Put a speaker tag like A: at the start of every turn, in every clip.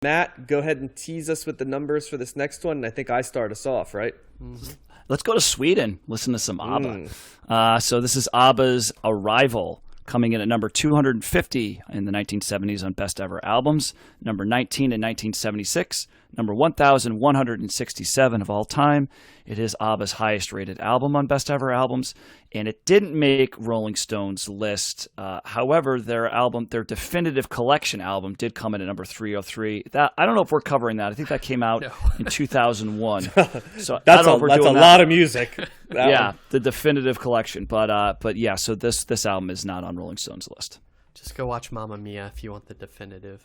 A: Matt, go ahead and tease us with the numbers for this next one, and I think I start us off, right?
B: Let's go to Sweden. Listen to some ABBA.
A: Mm.
B: So this is ABBA's Arrival, coming in at number 250 in the 1970s on Best Ever Albums, number 19 in 1976, number 1,167 of all time. It is ABBA's highest rated album on Best Ever Albums, and it didn't make Rolling Stone's list. However, their definitive collection album did come in at number 303. That, I don't know if we're covering that. I think that came out in 2001. So
A: That's
B: a
A: lot of music.
B: Yeah, the definitive collection. But yeah, so this album is not on Rolling Stone's list.
C: Just go watch Mamma Mia if you want the definitive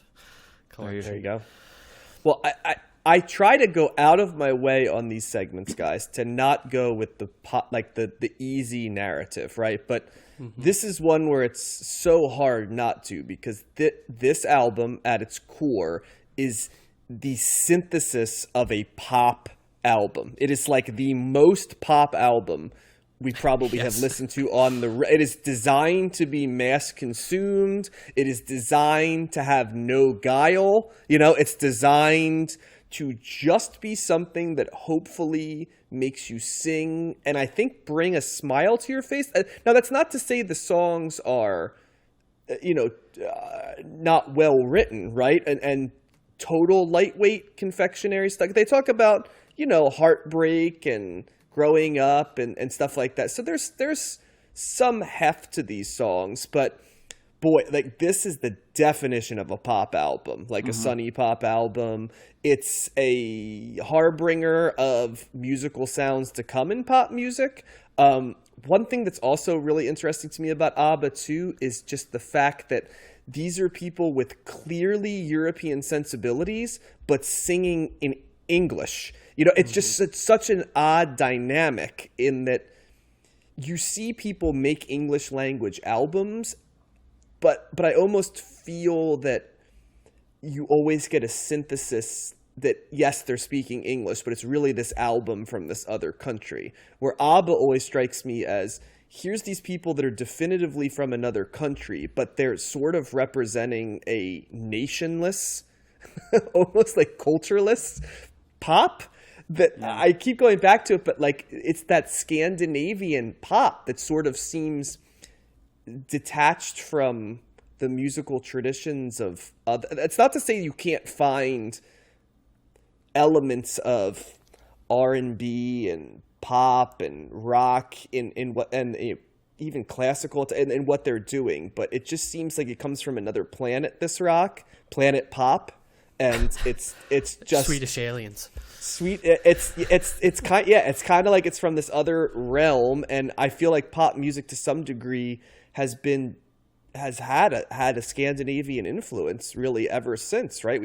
C: collection.
A: There you go. Well, I try to go out of my way on these segments, guys, to not go with the easy narrative, right? But this is one where it's so hard not to, because this album at its core is the synthesis of a pop album. It is like the most pop album we probably have listened to on it is designed to be mass consumed. It is designed to have no guile. It's designed to just be something that hopefully makes you sing and I think bring a smile to your face. Now, that's not to say the songs are, not well written, right? And total lightweight confectionery stuff. They talk about, heartbreak and growing up and stuff like that. So there's some heft to these songs, but boy, like this is the definition of a pop album, like a sunny pop album. It's a harbinger of musical sounds to come in pop music. One thing that's also really interesting to me about ABBA too is just the fact that these are people with clearly European sensibilities, but singing in English. It's such an odd dynamic in that you see people make English language albums, but I almost feel that you always get a synthesis that, yes, they're speaking English, but it's really this album from this other country. Where ABBA always strikes me as, here's these people that are definitively from another country, but they're sort of representing a nationless, almost like cultureless pop. That I keep going back to it, but like it's that Scandinavian pop that sort of seems detached from the musical traditions of other. It's not to say you can't find elements of R&B and pop and rock in what and even classical in what they're doing, but it just seems like it comes from another planet. This rock, planet pop, and it's just
C: Swedish aliens.
A: Sweet. It's kind of like it's from this other realm, and I feel like pop music to some degree has had a Scandinavian influence really ever since, right?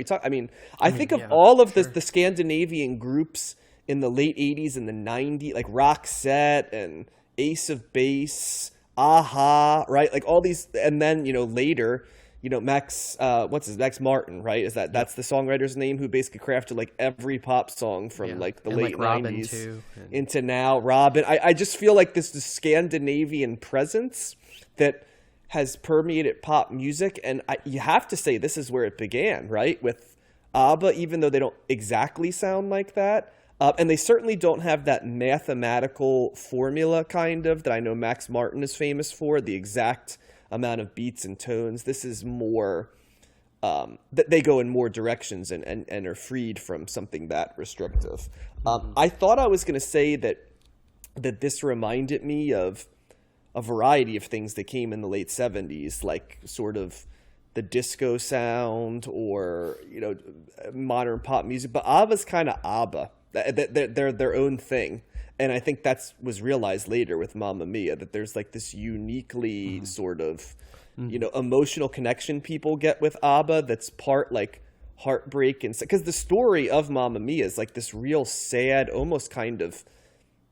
A: I think of all of the Scandinavian groups in the late 80s and the 90s, like Roxette and Ace of Base, Aha, right? Like all these, and then later, Max Martin, right? That's the songwriter's name, who basically crafted like every pop song from like the late 90s into now. Robin. I just feel like this Scandinavian presence that has permeated pop music, and you have to say this is where it began, right? With ABBA, even though they don't exactly sound like that. And they certainly don't have that mathematical formula kind of that I know Max Martin is famous for, the exact amount of beats and tones. This is more that they go in more directions and are freed from something that restrictive. I thought I was going to say that this reminded me of a variety of things that came in the late 70s, like sort of the disco sound or modern pop music. But ABBA's kind of ABBA. They're their own thing. And I think that was realized later with Mamma Mia, that there's like this uniquely sort of, emotional connection people get with ABBA that's part like heartbreak. And because the story of Mamma Mia is like this real sad, almost kind of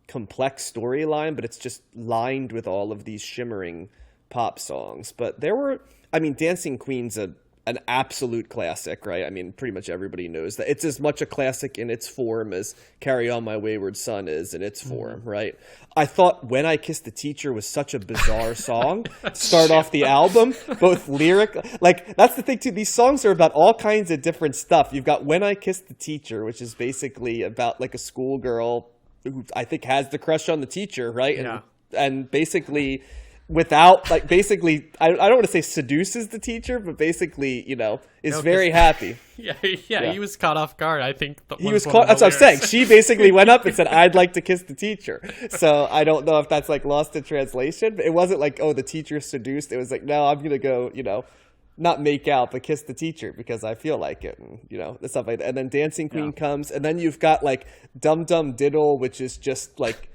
A: complex storyline, but it's just lined with all of these shimmering pop songs. But there were, Dancing Queen's a an absolute classic, right? I mean, pretty much everybody knows that. It's as much a classic in its form as Carry On My Wayward Son is in its form, right? I thought When I Kissed the Teacher was such a bizarre song to start off the album, both lyric, like that's the thing too. These songs are about all kinds of different stuff. You've got When I Kissed the Teacher, which is basically about like a schoolgirl who I think has the crush on the teacher, right?
C: Yeah.
A: And basically without like basically I don't want to say seduces the teacher, but basically, you know, is very happy.
C: Yeah, he was caught off guard. I think
A: he was caught. That's what I'm saying. She basically went up and said, "I'd like to kiss the teacher." So I don't know if that's like lost in translation. But it wasn't like, "Oh, the teacher seduced." It was like, "No, I'm gonna go," you know, not make out, but kiss the teacher because I feel like it, and you know, stuff like that. And then Dancing Queen comes, and then you've got like Dum Dum Diddle, which is just like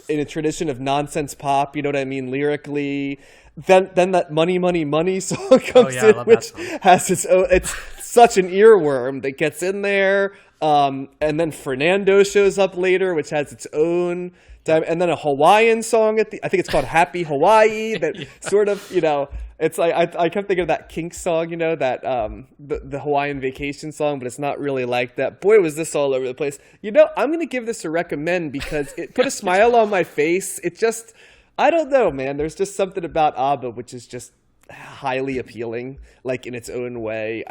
A: in a tradition of nonsense pop, you know what I mean, lyrically. Then that Money Money Money song comes in, which has its own. It's such an earworm that gets in there. And then Fernando shows up later, which has its own time. And then a Hawaiian song I think it's called Happy Hawaii. That sort of, you know, it's like I kept thinking of that Kinks song, you know, that the Hawaiian Vacation song, but it's not really like that. Boy, was this all over the place. You know, I'm gonna give this a recommend because it put a smile on my face. It just, I don't know, man. There's just something about ABBA which is just highly appealing, like in its own way.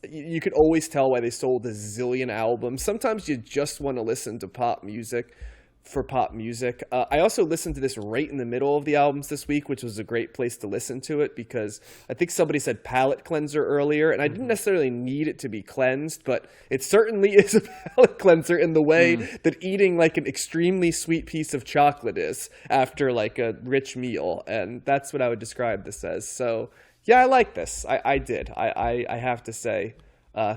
A: You could always tell why they sold a zillion albums. Sometimes you just want to listen to pop music for pop music. I also listened to this right in the middle of the albums this week, which was a great place to listen to it because I think somebody said palate cleanser earlier, and I didn't necessarily need it to be cleansed, but it certainly is a palate cleanser in the way that eating like an extremely sweet piece of chocolate is after like a rich meal, and that's what I would describe this as. So yeah, I like this. I did. I have to say,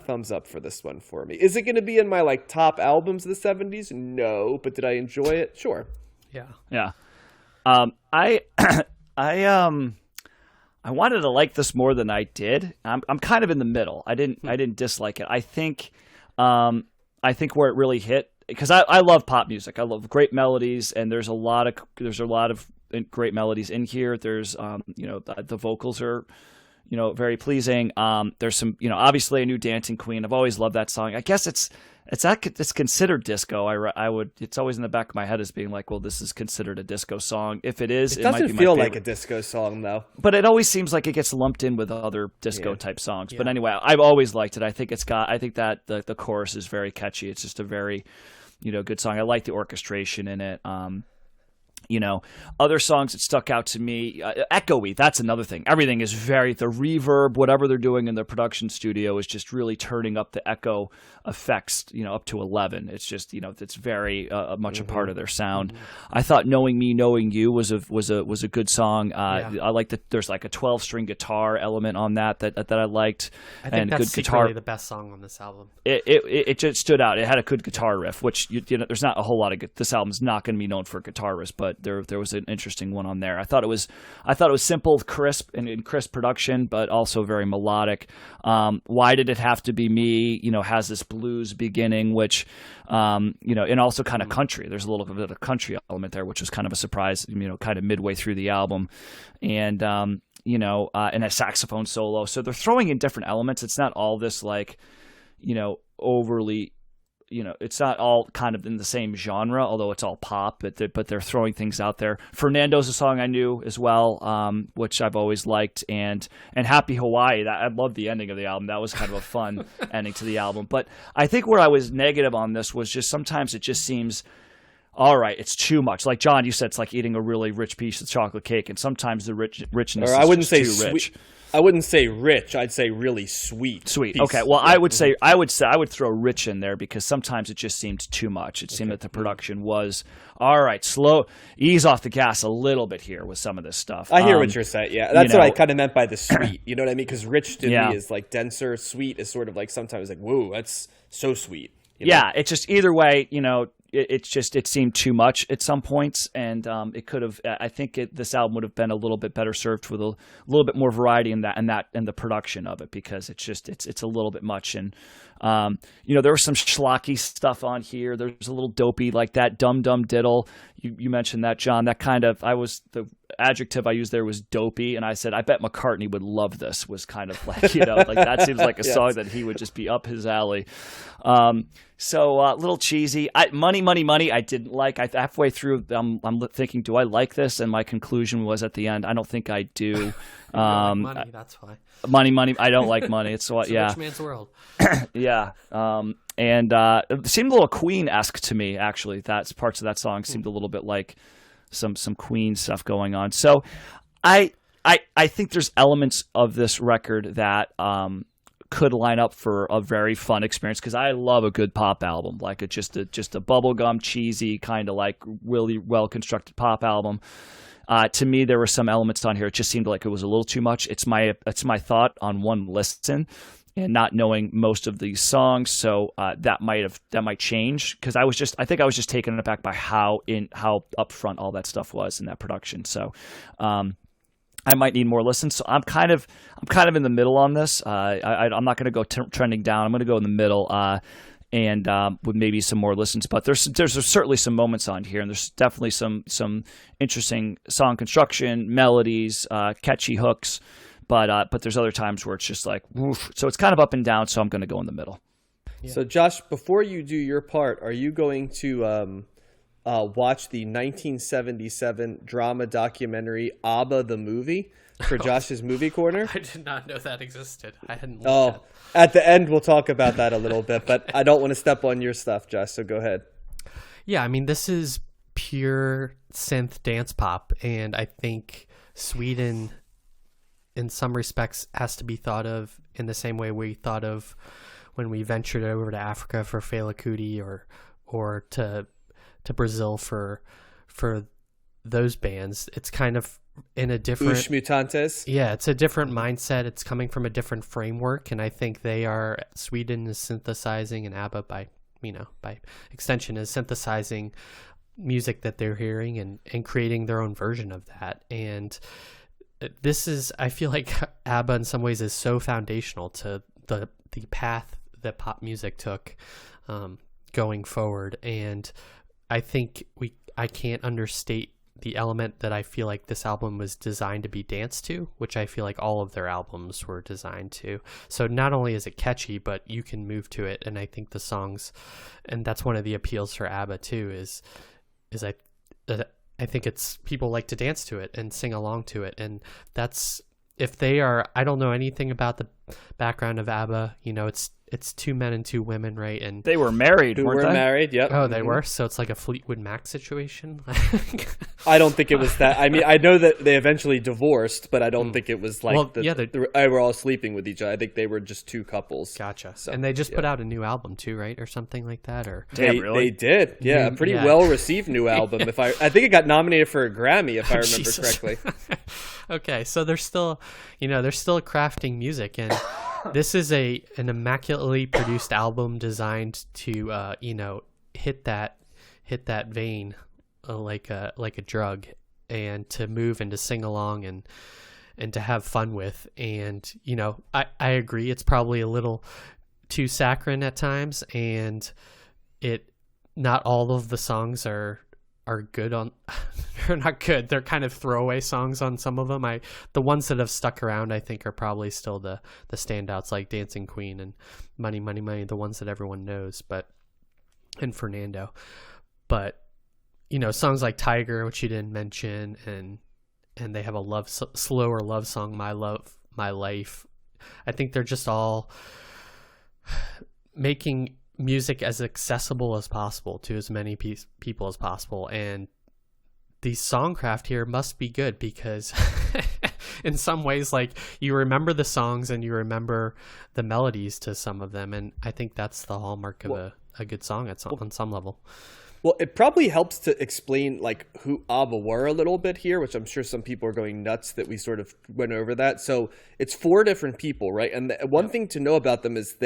A: thumbs up for this one for me. Is it going to be in my like top albums of the 70s? No, but did I enjoy it? Sure.
B: Yeah. I wanted to like this more than I did. I'm kind of in the middle. I didn't dislike it. I think where it really hit, because I love pop music. I love great melodies, and there's a lot of great melodies in here. There's you know, the vocals are, you know, very pleasing. There's some, you know, obviously a new Dancing Queen. I've always loved that song. I guess it's considered disco. It's always in the back of my head as being like, well, this is considered a disco song. If it is,
A: it doesn't feel like a disco song though.
B: But it always seems like it gets lumped in with other disco type songs. Yeah. But anyway, I've always liked it. I think that the chorus is very catchy. It's just a very, you know, good song. I like the orchestration in it. You know, other songs that stuck out to me, echoey, that's another thing. Everything is the reverb, whatever they're doing in their production studio is just really turning up the echo effects, you know, up to 11. It's just, you know, it's very much a part of their sound. I thought Knowing Me, Knowing You was a good song. I like that there's like a 12-string guitar element on that I liked.
C: I think that's secretly the best song on this album.
B: It just stood out. It had a good guitar riff, which, you know, there's not a whole lot of this album's not going to be known for guitar riffs, but there was an interesting one on there. I thought it was simple, crisp, and crisp production, but also very melodic. Why Did It Have to Be Me? You know, has this blues beginning, which you know, and also kind of country. There's a little bit of country element there, which was kind of a surprise. You know, kind of midway through the album, and you know, and a saxophone solo. So they're throwing in different elements. It's not all this like, you know, overly. You know, it's not all kind of in the same genre, although it's all pop, but they're throwing things out there. Fernando's a song I knew as well, which I've always liked, and Happy Hawaii. I love the ending of the album. That was kind of a fun ending to the album. But I think where I was negative on this was just sometimes it just seems, all right, it's too much. Like John, you said, it's like eating a really rich piece of chocolate cake, and sometimes the richness
A: or I wouldn't
B: is
A: say
B: too rich.
A: I wouldn't say rich. I'd say really sweet.
B: Sweet. Okay. Well, I would throw rich in there because sometimes it just seemed too much. It seemed that the production was, all right, ease off the gas a little bit here with some of this stuff.
A: I hear what you're saying. Yeah, that's what I kind of meant by the sweet. You know what I mean? Because rich to me is like denser. Sweet is sort of like sometimes like, whoa, that's so sweet. You know?
B: Yeah. It's just either way, you know. It seemed too much at some points, and it could have. I think this album would have been a little bit better served with a little bit more variety in that and the production of it, because it's a little bit much. And There was some schlocky stuff on here. There's a little dopey like that Dum Dum Diddle. You mentioned that, John. That kind of the adjective I used there was dopey, and I said I bet McCartney would love this. Was kind of like like that seems like a song that he would just be up his alley. So a little cheesy. Money, Money, Money. I didn't like. Halfway through, I'm thinking, do I like this? And my conclusion was at the end, I don't think I do.
C: Like money, that's why.
B: Money, Money. I don't like money. It's what,
C: It's a rich man's world.
B: Yeah. And it seemed a little Queen-esque to me, actually. That's parts of that song seemed a little bit like some Queen stuff going on. So I think there's elements of this record that could line up for a very fun experience, because I love a good pop album, like just a bubblegum cheesy kind of like really well constructed pop album. To me, there were some elements on here. It just seemed like it was a little too much. It's my thought on one listen, and not knowing most of these songs, so that might change, because I think I was just taken aback by how upfront all that stuff was in that production. So I might need more listens. So I'm kind of in the middle on this. I'm not going to go trending down. I'm going to go in the middle. And with maybe some more listens, but there's certainly some moments on here, and there's definitely some interesting song construction, melodies, catchy hooks, but there's other times where it's just like woof. So it's kind of up and down. So I'm going to go in the middle.
A: Yeah. So Josh, before you do your part, are you going to watch the 1977 drama documentary ABBA the Movie for Josh's Movie Corner?
C: I did not know that existed. I hadn't looked
A: at. At the end, we'll talk about that a little bit, but I don't want to step on your stuff, Josh, so go ahead.
C: Yeah, I mean, this is pure synth dance pop, and I think Sweden, in some respects, has to be thought of in the same way we thought of when we ventured over to Africa for Fela Kuti, or to Brazil for those bands. It's kind of in a different
A: Os Mutantes.
C: Yeah, it's a different mindset. It's coming from a different framework, and I think Sweden is synthesizing, and ABBA by extension is synthesizing music that they're hearing and creating their own version of that. And I feel like ABBA in some ways is so foundational to the path that pop music took going forward. And I think I can't understate the element that I feel like this album was designed to be danced to, which I feel like all of their albums were designed to. So not only is it catchy, but you can move to it. And I think the songs, and that's one of the appeals for ABBA too, is I think it's people like to dance to it and sing along to it. And that's, I don't know anything about the background of ABBA. It's two men and two women, right? And
B: they were married, weren't they?
A: Married, yep.
C: Oh, they were? So it's like a Fleetwood Mac situation?
A: I don't think it was that. I mean, I know that they eventually divorced, but I don't think it was like they were all sleeping with each other. I think they were just two couples.
C: Gotcha. So, and they just put out a new album too, right? Or something like that? Or
A: They did. Yeah, a pretty well-received new album. I think it got nominated for a Grammy, if I remember correctly.
C: Okay, so they're still crafting music, and this is an immaculately produced album designed to hit that vein like a drug, and to move and to sing along and to have fun with. And I agree, it's probably a little too saccharine at times, and not all of the songs are good on they're not good. They're kind of throwaway songs on some of them. The ones that have stuck around, I think, are probably still the standouts, like Dancing Queen and Money, Money, Money, the ones that everyone knows, and Fernando. But songs like Tiger, which you didn't mention, and they have a slower love song, My Love, My Life. I think they're just all making music as accessible as possible to as many people as possible. And the songcraft here must be good, because in some ways, like, you remember the songs and you remember the melodies to some of them. And I think that's the hallmark of a good song on some level.
A: Well, it probably helps to explain like who ABBA were a little bit here, which I'm sure some people are going nuts that we sort of went over that. So it's 4 different people, right? And one thing to know about them is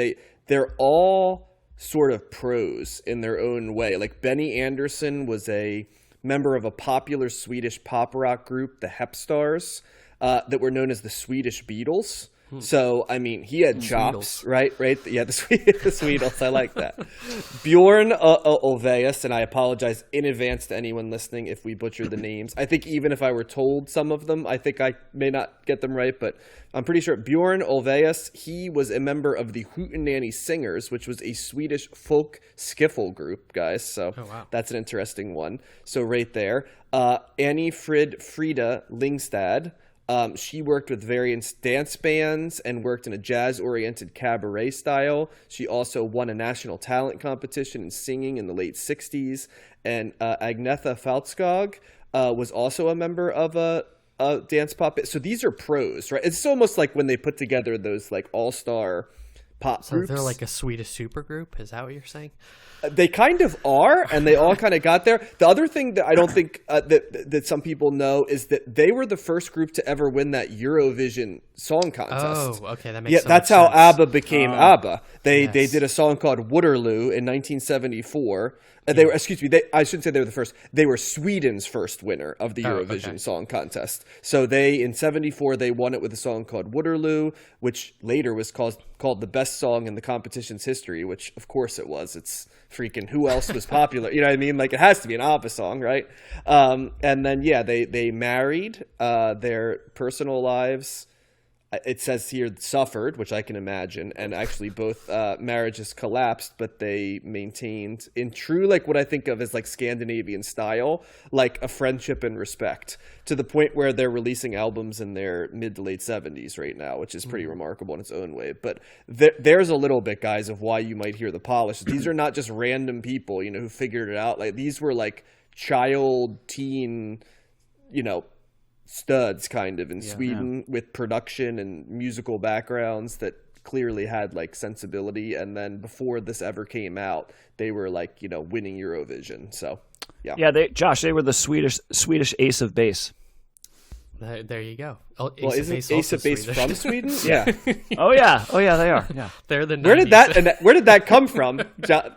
A: they're all sort of pros in their own way. Like Benny Andersson was a member of a popular Swedish pop rock group, the Hep Stars, that were known as the Swedish Beatles. So, I mean, he had chops,
C: Sweetles.
A: right? Yeah, the Sweetles. I like that. Bjorn Ulvaeus, and I apologize in advance to anyone listening if we butchered the names. I think even if I were told some of them, I think I may not get them right, but I'm pretty sure Bjorn Ulvaeus, he was a member of the Hootenanny Singers, which was a Swedish folk skiffle group, guys. So that's an interesting one. So right there. Annie Frida Lingstad. She worked with various dance bands and worked in a jazz-oriented cabaret style. She also won a national talent competition in singing in the late 60s. And Agnetha Faltskog was also a member of a dance pop. So these are pros, right? It's almost like when they put together those like all-star pop groups.
C: So they're like a Swedish supergroup? Is that what you're saying?
A: They kind of are, and they all kind of got there. The other thing that I don't think that some people know is that they were the first group to ever win that Eurovision Song Contest.
C: Oh, okay, that makes
A: that's
C: so
A: how
C: much
A: ABBA became ABBA. They
C: Yes.
A: did a song called Waterloo in 1974. I shouldn't say they were the first. They were Sweden's first winner of the Eurovision Song Contest. So in 74, they won it with a song called Waterloo, which later was called the best song in the competition's history, which of course it was. It's freaking, who else was popular? You know what I mean? Like, it has to be an ABBA song, right? And then, they married. Their personal lives, it says here, suffered, which I can imagine, and actually both marriages collapsed, but they maintained, in true, like, what I think of as like Scandinavian style, like a friendship and respect, to the point where they're releasing albums in their mid to late 70s right now, which is pretty remarkable in its own way. But there's a little bit, guys, of why you might hear the polish. These are not just random people, who figured it out. Like, these were like teen, studs kind of in Sweden with production and musical backgrounds that clearly had like sensibility. And then before this ever came out, they were like, winning Eurovision. So
B: they were the Swedish Ace of Base.
C: There you go.
A: Well, isn't Ace of Base from Sweden? Yeah.
B: Oh yeah, they are. Yeah.
C: They're the 90s.
A: Where did that come from?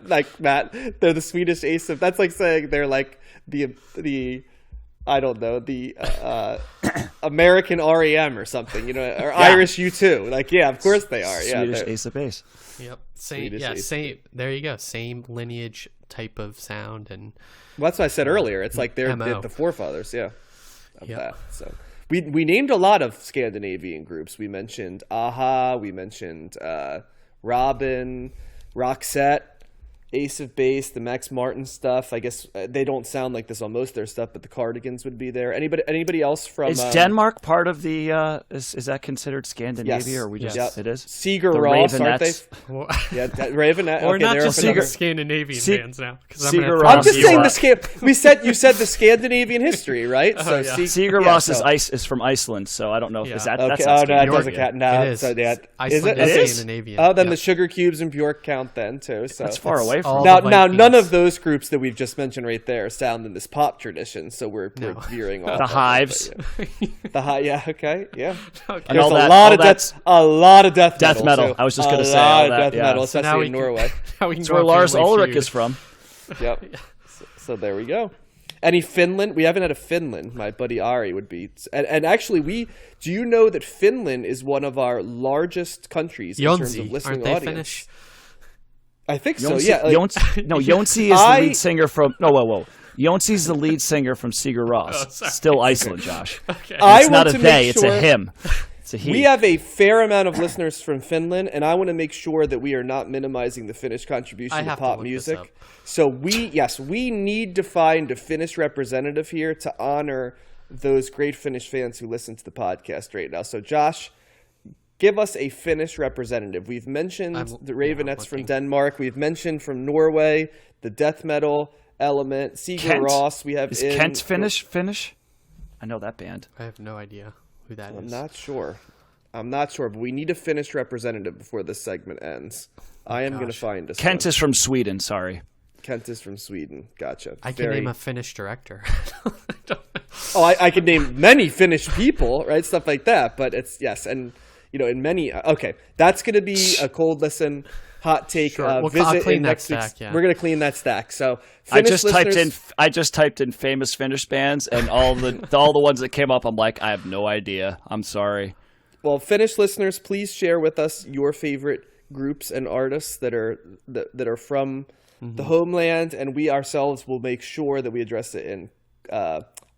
A: Like, Matt, they're the Swedish Ace of. That's like saying they're like the I don't know, the American REM or something, or Irish U2. Like, yeah, of course they are. Yeah,
B: Swedish Ace of Base.
C: Yep. Same. There you go. Same lineage type of sound, and
A: well, that's what I said earlier. It's like they're the forefathers, of that. So we named a lot of Scandinavian groups. We mentioned AHA. We mentioned Robin, Roxette, Ace of Base, the Max Martin stuff. I guess they don't sound like this on most of their stuff, but the Cardigans would be there. Anybody else from?
B: Is Denmark part of the? Is that considered Scandinavia, or we just it is?
A: Sigur Rós, aren't they? Ravenette.
C: Or
A: okay,
C: not just
A: another
C: Scandinavian bands now.
B: Sigur Rós.
A: I'm just saying you said the Scandinavian history, right?
B: Sigur Rós is from Iceland, so I don't know if is that.
A: Okay.
B: That's not
A: that doesn't count. No,
C: it is.
A: So
C: Iceland
A: is
C: Scandinavian.
A: Oh, then the Sugar Cubes and Bjork count then too. So
B: that's far away.
A: Now, none of those groups that we've just mentioned right there sound in this pop tradition, so we're veering off.
B: The Hives,
A: okay.
B: And
A: There's
B: all
A: a
B: that,
A: lot of death
B: metal.
A: Too.
B: I was just going to say
A: a lot
B: all
A: of
B: that,
A: death metal, especially in Norway.
B: That's where Lars Ulrich is from.
A: Yep. So there we go. Any Finland? We haven't had a Finland. My buddy Ari would be. And actually, do you know that Finland is one of our largest countries in terms of listening
C: aren't they
A: audience?
C: Finnish?
A: I think so.
B: Jonsi,
A: Yeah.
B: Jonsi is the lead singer from. No, whoa. Jonsi's the lead singer from Sigur Rós. Still Iceland, Josh.
C: Okay.
B: It's not a they. It's a him. It's a he.
A: We have a fair amount of listeners from Finland, and I want to make sure that we are not minimizing the Finnish contribution to pop music. So we need to find a Finnish representative here to honor those great Finnish fans who listen to the podcast right now. So Josh, give us a Finnish representative. We've mentioned the Ravenettes from Denmark. We've mentioned from Norway the death metal element. Sigur Rós. We have
B: is Kent Finnish? I know that band.
C: I have no idea who that is.
A: I'm not sure, but we need a Finnish representative before this segment ends. I am going to find us.
B: Kent is from Sweden. Sorry.
A: Kent is from Sweden. Gotcha.
C: I can name a Finnish director.
A: I could name many Finnish people, right? Stuff like that. But it's and in many. Okay, that's going to be a cold listen. Hot take.
C: Sure. I'll
A: visit
C: clean
A: in
C: that
A: next
C: stack.
A: We're going to clean that stack. So
B: I just typed in famous Finnish bands, and all the ones that came up, I'm like, I have no idea. I'm sorry.
A: Well, Finnish listeners, please share with us your favorite groups and artists that are from the homeland, and we ourselves will make sure that we address it in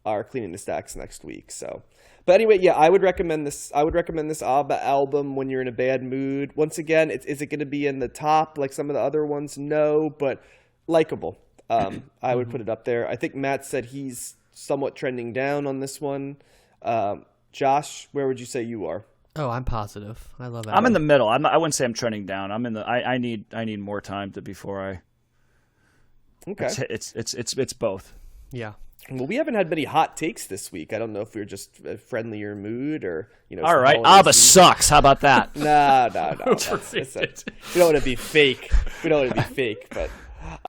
A: our Cleaning the Stacks next week. So, but anyway, yeah, I would recommend this. I would recommend this ABBA album when you're in a bad mood. Once again, is it going to be in the top like some of the other ones? No, but likable. I would put it up there. I think Matt said he's somewhat trending down on this one. Josh, where would you say you are?
C: Oh, I'm positive. I love it.
B: I'm in the middle. I wouldn't say I'm trending down. I'm in the. I need more time before I.
A: Okay.
B: It's both.
C: Yeah.
A: Well, we haven't had many hot takes this week. I don't know if we're just a friendlier mood or
B: All right, ABBA sucks. How about that?
A: No. We don't want to be fake. But